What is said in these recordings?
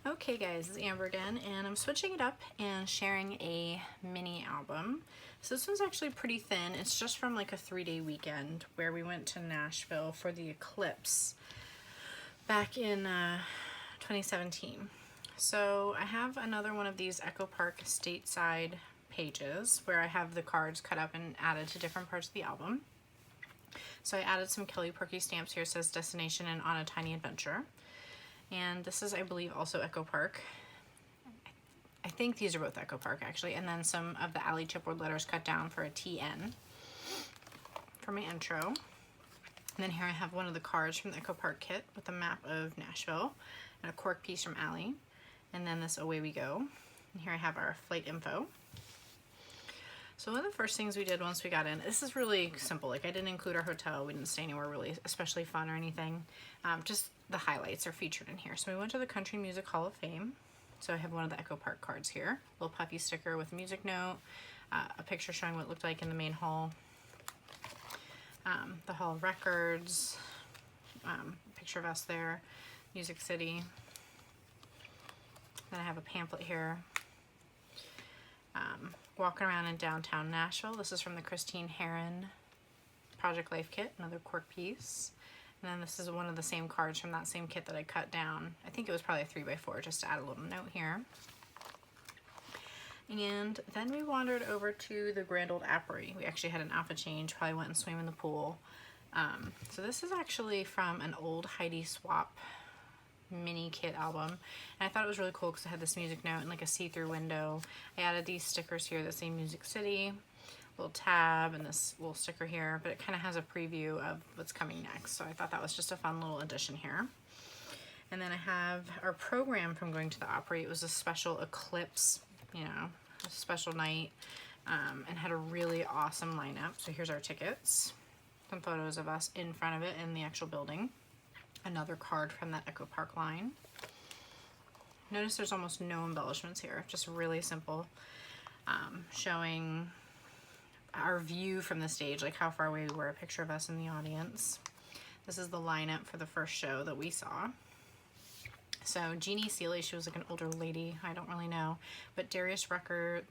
Okay guys, it's Amber again, and I'm switching it up and sharing a mini album. So this one's actually pretty thin. It's just from like a 3-day weekend where we went to Nashville for the Eclipse back in 2017. So I have another one of these Echo Park stateside pages where I have the cards cut up and added to different parts of the album. So I added some Kelly Perky stamps here. It says Destination and On a Tiny Adventure. And this is, I believe, also Echo Park. I think these are both Echo Park, actually. And then some of the Alley chipboard letters cut down for a TN for my intro. And then here I have one of the cards from the Echo Park kit with a map of Nashville and a cork piece from Alley. And then this Away We Go. And here I have our flight info. So one of the first things we did once we got in, this is really simple. Like, I didn't include our hotel. We didn't stay anywhere really especially fun or anything. Just the highlights are featured in here. So we went to the Country Music Hall of Fame. So I have one of the Echo Park cards here. Little puffy sticker with a music note, a picture showing what it looked like in the main hall. The Hall of Records, picture of us there, Music City. Then I have a pamphlet here. Walking around in downtown Nashville. This is from the Christine Heron Project Life kit, another cork piece. And then this is one of the same cards from that same kit that I cut down. I think it was probably a 3x4, just to add a little note here. And then we wandered over to the Grand Old Appery. We actually had an outfit change, probably went and swam in the pool. So this is actually from an old Heidi Swapp mini kit album, and I thought it was really cool because it had this music note and like a see-through window. I added these stickers here that say Music City, little tab, and this little sticker here, but it kind of has a preview of what's coming next, so I thought that was just a fun little addition here. And then I have our program from going to the Opry. It was a special Eclipse, you know, a special night, and had a really awesome lineup. So here's our tickets, some photos of us in front of it in the actual building. Another card from that Echo Park line. Notice there's almost no embellishments here, just really simple, showing our view from the stage, like how far away we were, a picture of us in the audience. This is the lineup for the first show that we saw. So Jeannie Seeley, she was like an older lady, I don't really know, but Darius Rucker,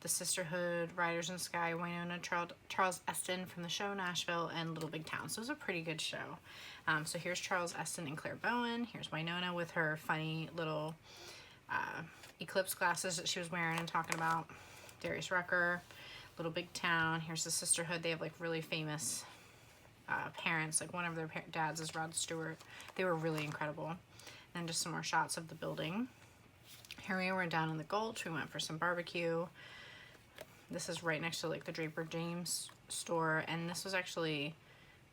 The Sisterhood, Riders in the Sky, Winona, Charles Esten from the show Nashville, and Little Big Town. So it was a pretty good show. So here's Charles Esten and Claire Bowen. Here's Winona with her funny little eclipse glasses that she was wearing and talking about. Darius Rucker, Little Big Town. Here's the Sisterhood. They have like really famous parents. Like one of their dads is Rod Stewart. They were really incredible. And just some more shots of the building. Here we were down in the Gulch. We went for some barbecue. This is right next to like the Draper James store, and this was actually,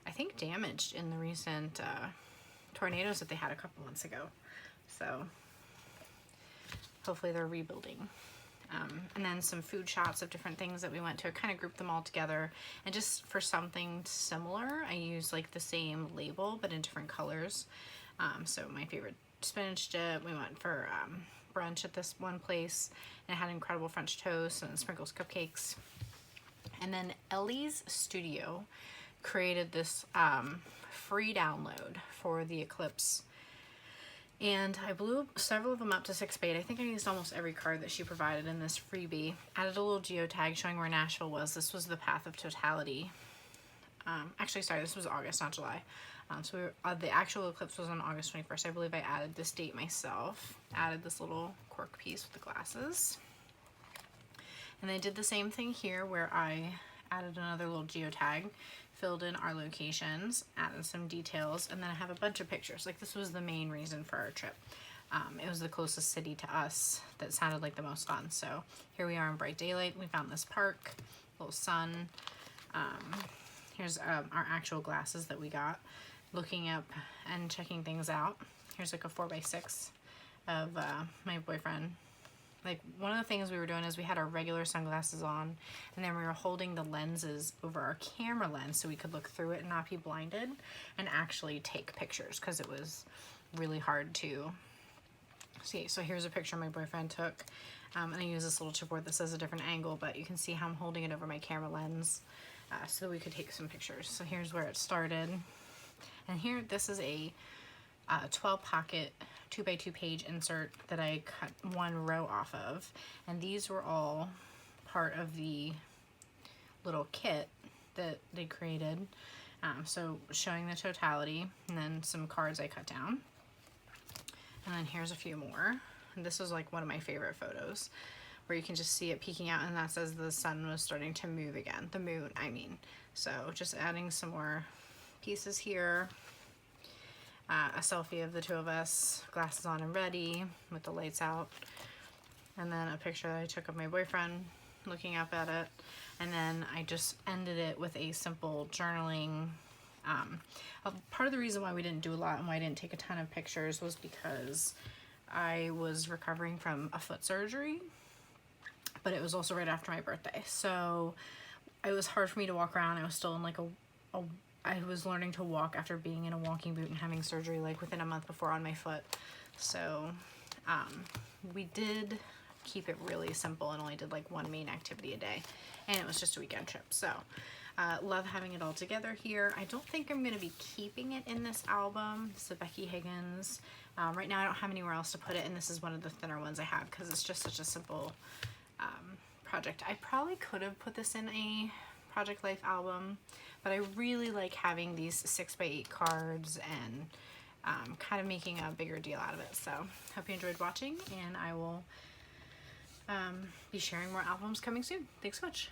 I think, damaged in the recent tornadoes that they had a couple months ago. So hopefully they're rebuilding. And then some food shots of different things that we went to. I kind of grouped them all together, and just for something similar, I used like the same label but in different colors. So my favorite spinach dip. We went for brunch at this one place, and it had incredible French toast and sprinkles cupcakes. And then Ellie's Studio created this free download for the Eclipse, and I blew several of them up to 6x8. I think I used almost every card that she provided in this freebie. Added a little geotag showing where Nashville was. This was the Path of Totality. Actually, sorry, this was August, not July. So the actual eclipse was on August 21st. I believe I added this date myself. Added this little cork piece with the glasses. And I did the same thing here where I added another little geotag, filled in our locations, added some details, and then I have a bunch of pictures. Like, this was the main reason for our trip. It was the closest city to us that sounded like the most fun. So here we are in bright daylight. We found this park, little sun. Here's our actual glasses that we got, looking up and checking things out. Here's like a 4x6 of my boyfriend. Like, one of the things we were doing is we had our regular sunglasses on, and then we were holding the lenses over our camera lens so we could look through it and not be blinded and actually take pictures, because it was really hard to see. So here's a picture my boyfriend took, and I use this little chipboard that says a different angle, but you can see how I'm holding it over my camera lens so we could take some pictures. So here's where it started. And here, this is a 12 pocket 2x2 page insert that I cut one row off of, and these were all part of the little kit that they created. So showing the totality, and then some cards I cut down. And then here's a few more. And this is like one of my favorite photos, where you can just see it peeking out, and that's as the sun was starting to move again. The moon, I mean. So just adding some more pieces here. A selfie of the two of us, glasses on and ready, with the lights out. And then a picture that I took of my boyfriend looking up at it. And then I just ended it with a simple journaling. Part of the reason why we didn't do a lot and why I didn't take a ton of pictures was because I was recovering from a foot surgery, but it was also right after my birthday. So it was hard for me to walk around. I was still in like I was learning to walk after being in a walking boot and having surgery like within a month before on my foot. So we did keep it really simple and only did like one main activity a day, and it was just a weekend trip. So love having it all together here. I don't think I'm going to be keeping it in this album. This is Becky Higgins. Right now I don't have anywhere else to put it, and this is one of the thinner ones I have because it's just such a simple project. I probably could have put this in a Project Life album, but I really like having these 6x8 cards and kind of making a bigger deal out of it. So hope you enjoyed watching, and I will be sharing more albums coming soon. Thanks so much.